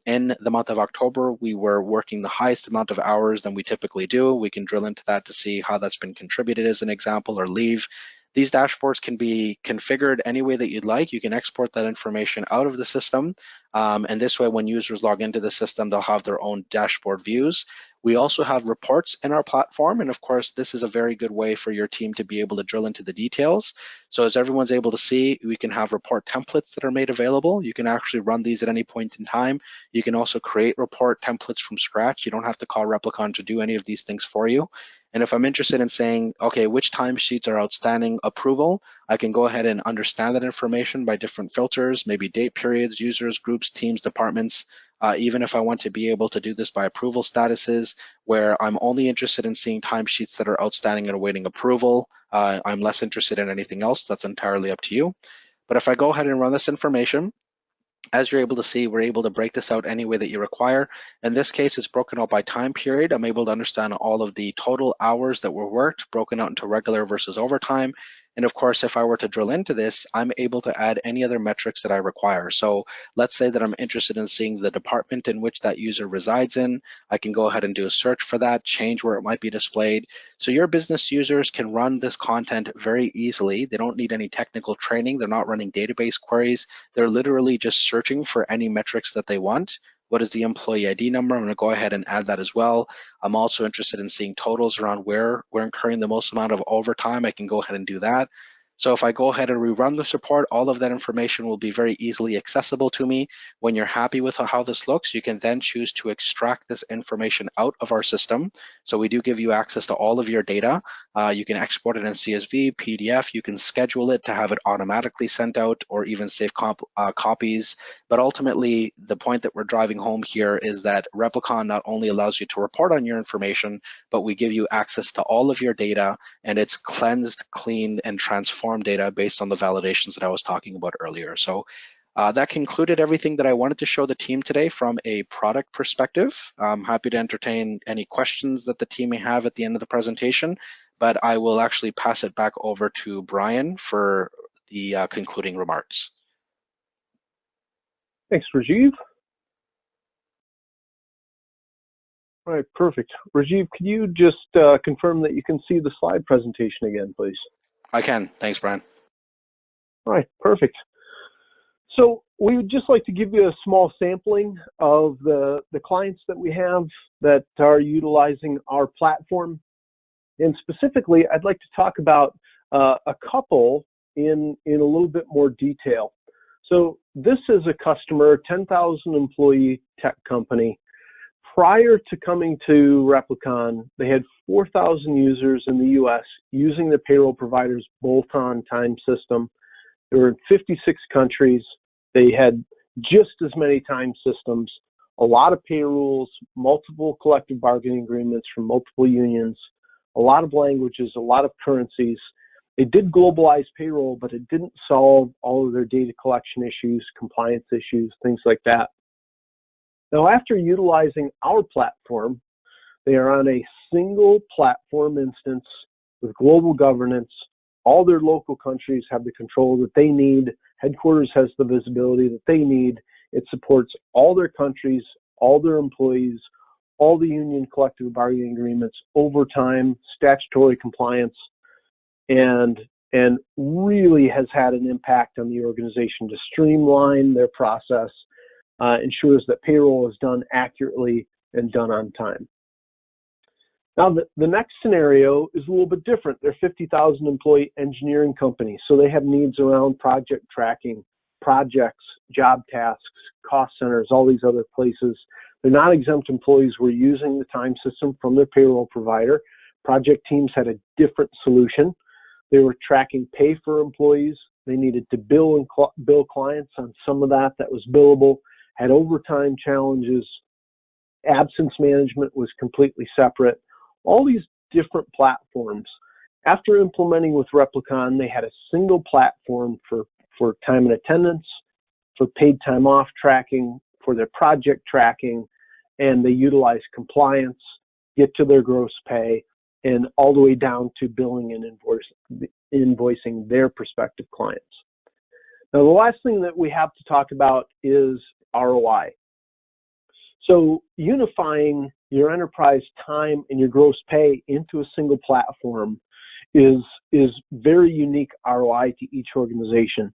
[SPEAKER 2] in the month of October, we were working the highest amount of hours than we typically do. We can drill into that to see how that's been contributed as an example, or leave. These dashboards can be configured any way that you'd like. You can export that information out of the system. And this way, when users log into the system, they'll have their own dashboard views. We also have reports in our platform. And of course, this is a very good way for your team to be able to drill into the details. So as everyone's able to see, we can have report templates that are made available. You can actually run these at any point in time. You can also create report templates from scratch. You don't have to call Replicon to do any of these things for you. And if I'm interested in saying, okay, which timesheets are outstanding approval, I can go ahead and understand that information by different filters, maybe date periods, users, groups, teams, departments. Even if I want to be able to do this by approval statuses, where I'm only interested in seeing timesheets that are outstanding and awaiting approval. I'm less interested in anything else. That's entirely up to you. But if I go ahead and run this information, as you're able to see, we're able to break this out any way that you require. In this case, it's broken out by time period. I'm able to understand all of the total hours that were worked, broken out into regular versus overtime. And of course, if I were to drill into this, I'm able to add any other metrics that I require. So let's say that I'm interested in seeing the department in which that user resides in. I can go ahead and do a search for that, change where it might be displayed. So your business users can run this content very easily. They don't need any technical training. They're not running database queries. They're literally just searching for any metrics that they want. What is the employee ID number? I'm going to go ahead and add that as well. I'm also interested in seeing totals around where we're incurring the most amount of overtime. I can go ahead and do that. So if I go ahead and rerun this report, all of that information will be very easily accessible to me. When you're happy with how this looks, you can then choose to extract this information out of our system. So we do give you access to all of your data. You can export it in CSV, PDF. You can schedule it to have it automatically sent out, or even save copies. But ultimately, the point that we're driving home here is that Replicon not only allows you to report on your information, but we give you access to all of your data, and it's cleansed, cleaned, and transformed data based on the validations that I was talking about earlier. So that concluded everything that I wanted to show the team today from a product perspective. I'm happy to entertain any questions that the team may have at the end of the presentation, but I will actually pass it back over to Brian for the concluding remarks.
[SPEAKER 1] Thanks, Rajiv. All right, perfect. Rajiv, can you just confirm that you can see the slide presentation again, please?
[SPEAKER 2] I can. Thanks, Brian.
[SPEAKER 1] All right, perfect. So we would just like to give you a small sampling of the clients that we have that are utilizing our platform. And specifically, I'd like to talk about a couple in a little bit more detail. So this is a customer, 10,000 employee tech company. Prior to coming to Replicon, they had 4,000 users in the US using the payroll provider's bolt-on time system. They were in 56 countries. They had just as many time systems, a lot of pay rules, multiple collective bargaining agreements from multiple unions, a lot of languages, a lot of currencies. It did globalize payroll, but it didn't solve all of their data collection issues, compliance issues, things like that. Now, after utilizing our platform, they are on a single platform instance with global governance. All their local countries have the control that they need. Headquarters has the visibility that they need. It supports all their countries, all their employees, all the union collective bargaining agreements, overtime, statutory compliance, and really has had an impact on the organization to streamline their process, ensures that payroll is done accurately and done on time. Now, the next scenario is a little bit different. They're a 50,000 employee engineering company, so they have needs around project tracking, projects, job tasks, cost centers, all these other places. They're not exempt employees were using the time system from their payroll provider. Project teams had a different solution. They were tracking pay for employees. They needed to bill clients on some of that was billable, had overtime challenges. Absence management was completely separate. All these different platforms. After implementing with Replicon, they had a single platform for time and attendance, for paid time off tracking, for their project tracking, and they utilized compliance, get to their gross pay, and all the way down to billing and invoicing their prospective clients. Now, the last thing that we have to talk about is ROI. So unifying your enterprise time and your gross pay into a single platform is very unique ROI to each organization.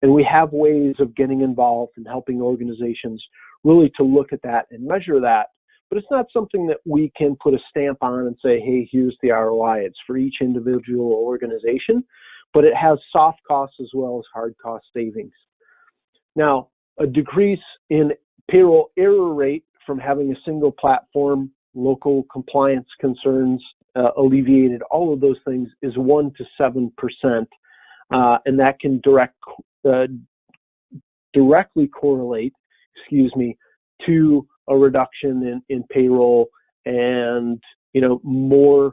[SPEAKER 1] And we have ways of getting involved and helping organizations really to look at that and measure that. But it's not something that we can put a stamp on and say, hey, here's the ROI. It's for each individual organization, but it has soft costs as well as hard cost savings. Now, a decrease in payroll error rate from having a single platform, local compliance concerns alleviated, all of those things is 1 to 7%, and that can directly correlate, to a reduction in payroll and more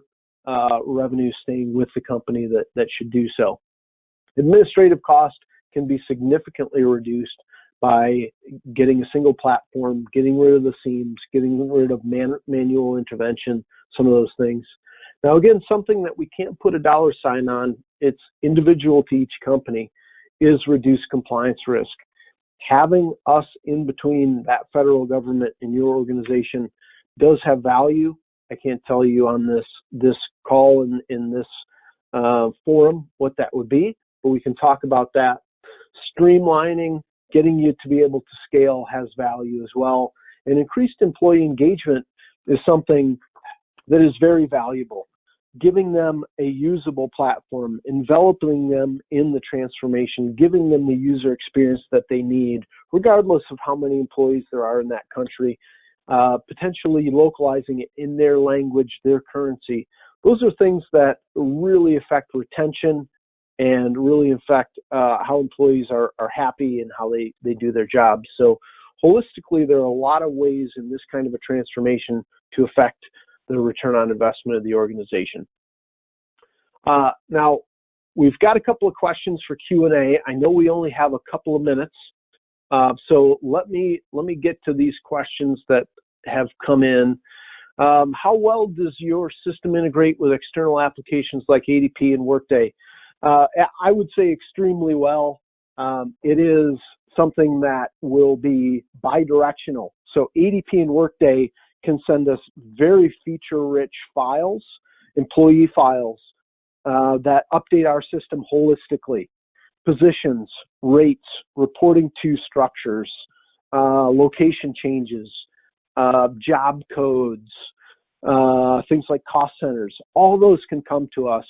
[SPEAKER 1] revenue staying with the company that should do so. Administrative cost can be significantly reduced by getting a single platform, getting rid of the seams, getting rid of manual intervention, some of those things. Now, again, something that we can't put a dollar sign on, it's individual to each company, is reduced compliance risk. Having us in between that federal government and your organization does have value. I can't tell you on this call in this forum what that would be, but we can talk about that. Streamlining, getting you to be able to scale has value as well. And increased employee engagement is something that is very valuable. Giving them a usable platform, enveloping them in the transformation, giving them the user experience that they need, regardless of how many employees there are in that country, potentially localizing it in their language, their currency. Those are things that really affect retention and really affect how employees are happy and how they do their jobs. So holistically, there are a lot of ways in this kind of a transformation to affect the return on investment of the organization. Now, we've got a couple of questions for Q&A. I know we only have a couple of minutes, so let me get to these questions that have come in. How well does your system integrate with external applications like ADP and Workday? I would say extremely well. It is something that will be bidirectional. So ADP and Workday can send us very feature-rich files, employee files, that update our system holistically. Positions, rates, reporting to structures, location changes, job codes, things like cost centers. All those can come to us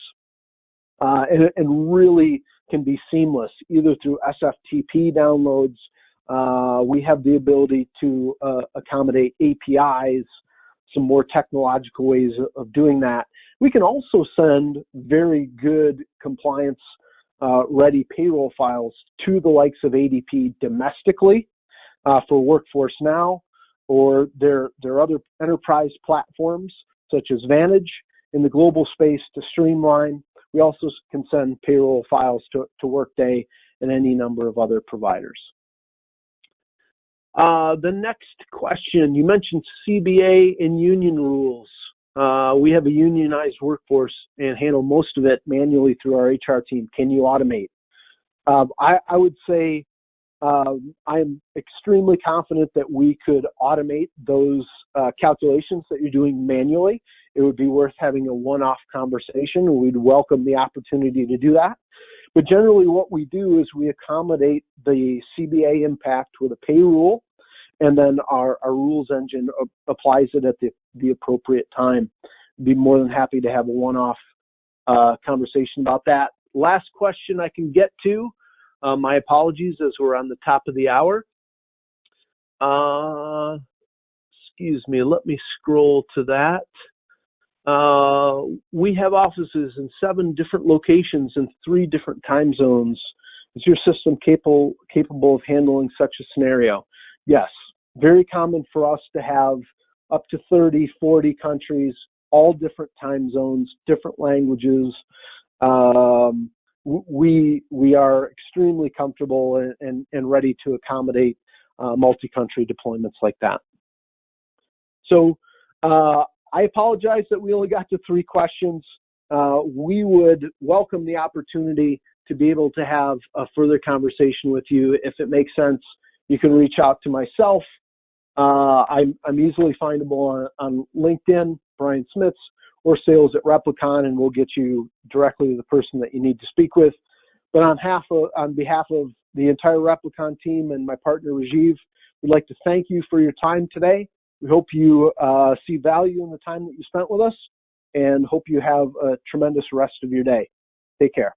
[SPEAKER 1] and really can be seamless, either through SFTP downloads. We have the ability to accommodate APIs, some more technological ways of doing that. We can also send very good compliance ready payroll files to the likes of ADP domestically for Workforce Now, or their other enterprise platforms, such as Vantage in the global space to streamline. We also can send payroll files to Workday and any number of other providers. The next question, you mentioned CBA and union rules. We have a unionized workforce and handle most of it manually through our HR team. Can you automate? I would say I'm extremely confident that we could automate those calculations that you're doing manually. It would be worth having a one-off conversation. We'd welcome the opportunity to do that. But generally what we do is we accommodate the CBA impact with a pay rule, and then our rules engine applies it at the appropriate time. Be more than happy to have a one-off conversation about that. Last question I can get to. My apologies as we're on the top of the hour. Excuse me, let me scroll to that. We have offices in 7 different locations in 3 different time zones. Is your system capable of handling such a scenario? Yes, very common for us to have up to 30, 40 countries, all different time zones, different languages. We are extremely comfortable and ready to accommodate multi-country deployments like that. So I apologize that we only got to 3 questions. We would welcome the opportunity to be able to have a further conversation with you. If it makes sense, you can reach out to myself. I'm easily findable on LinkedIn, Brian Smits, or sales@Replicon, and we'll get you directly to the person that you need to speak with. But on behalf of the entire Replicon team and my partner Rajiv, we'd like to thank you for your time today. We hope you see value in the time that you spent with us, and hope you have a tremendous rest of your day. Take care.